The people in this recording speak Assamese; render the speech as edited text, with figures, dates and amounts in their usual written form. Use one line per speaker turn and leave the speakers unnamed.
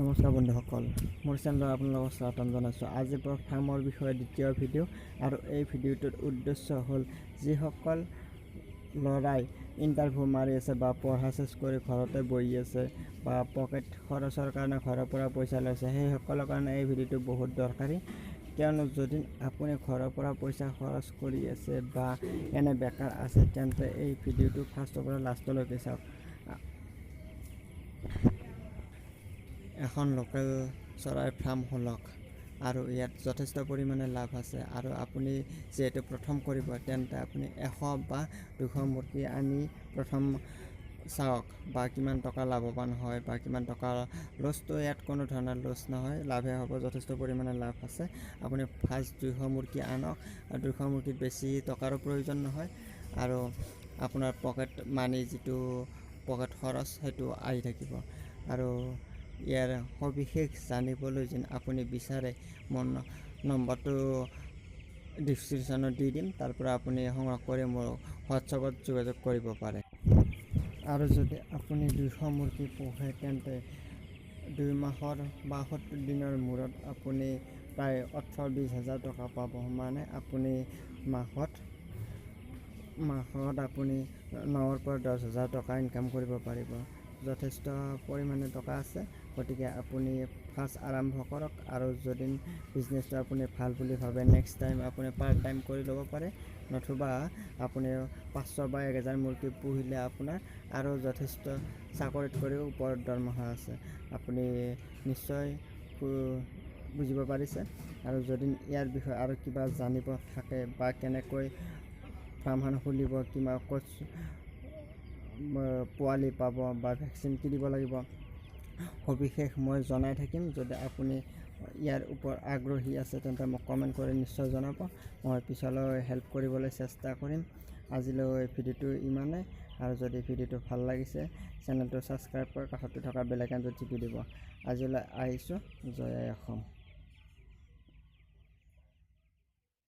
নমস্কাৰ বন্ধুসকল, মোৰ চেনেলত আপোনালোকক স্বাগতম জনাইছোঁ। আজি ফাৰ্মৰ বিষয়ে দ্বিতীয় ভিডিঅ' আৰু এই ভিডিঅ'টোৰ উদ্দেশ্য হ'ল যিসকল ল'ৰাই ইণ্টাৰভিউ মাৰি আছে বা পঢ়া চেছ কৰি ঘৰতে বহি আছে বা পকেট খৰচৰ কাৰণে ঘৰৰ পৰা পইচা লৈছে, সেইসকলৰ কাৰণে এই ভিডিঅ'টো বহুত দৰকাৰী। কিয়নো যদি আপুনি ঘৰৰ পৰা পইচা খৰচ কৰি আছে বা এনে বেকাৰ আছে, তেন্তে এই ভিডিঅ'টো ফাৰ্ষ্টৰ পৰা লাষ্টলৈকে চাওক। এখন লোকেল চৰাইৰ ফাৰ্ম খোলক আৰু ইয়াত যথেষ্ট পৰিমাণে লাভ আছে। আৰু আপুনি যিহেতু প্ৰথম কৰিব, তেন্তে আপুনি 100 বা 200 মুৰ্গী আনি প্ৰথম চাওক বা কিমান টকা লাভৱান হয় বা কিমান টকা লছটো। ইয়াত কোনো ধৰণৰ লছ নহয়, লাভে হ'ব, যথেষ্ট পৰিমাণে লাভ আছে। আপুনি ফাৰ্ষ্ট 200 মুৰ্গী আনক। 200 মুৰ্গীত বেছি টকাৰো প্ৰয়োজন নহয় আৰু আপোনাৰ পকেট মানি যিটো পকেট খৰচ সেইটো আহি থাকিব। আৰু ইয়াৰ সবিশেষ জানিবলৈ যেন আপুনি বিচাৰে, মোৰ নম্বৰটো ডিছক্ৰিপশ্যনত দি দিম, তাৰ পৰা আপুনি সংগ্ৰহ কৰি মোৰ হোৱাটছআপত যোগাযোগ কৰিব পাৰে। আৰু যদি আপুনি 200 মুৰ্গী পোহে, তেন্তে 2 মাহৰ বা 70 দিনৰ মূৰত আপুনি প্ৰায় 18-20 হাজাৰ টকা পাব। মানে আপুনি মাহত আপুনি 9ৰ পৰা 10 হাজাৰ টকা ইনকাম কৰিব পাৰিব। যথেষ্ট পৰিমাণে টকা আছে, গতিকে আপুনি ফাৰ্ষ্ট আৰম্ভ কৰক। আৰু যদি বিজনেছটো আপুনি ভাল বুলি ভাবে, নেক্সট টাইম আপুনি পাৰ্ট টাইম কৰি ল'ব পাৰে, নতুবা আপুনি 500 বা 1000 মুৰ্গী পুহিলে আপোনাৰ আৰু যথেষ্ট চাকৰিত কৰিও ওপৰত দৰমহা আছে। আপুনি নিশ্চয় বুজিব পাৰিছে। আৰু যদি ইয়াৰ বিষয়ে আৰু কিবা জানিব থাকে বা কেনেকৈ ফাৰ্মখন খুলিব, কিমান ক'ত পোৱালি পাব বা ভেকচিন কি দিব লাগিব, সবিশেষ মই জনাই থাকিম। যদি আপুনি ইয়াৰ ওপৰত আগ্ৰহী আছে, তেন্তে মোক কমেণ্ট কৰি নিশ্চয় জনাব, মই পিছলৈ হেল্প কৰিবলৈ চেষ্টা কৰিম। আজিলৈ ভিডিঅ'টো ইমানেই। আৰু যদি ভিডিঅ'টো ভাল লাগিছে, চেনেলটো ছাবস্ক্ৰাইব কৰি কাষতে থকা বেল আইকনটো টিপি দিব। আজিলৈ আহিছোঁ। জয় আই অসম।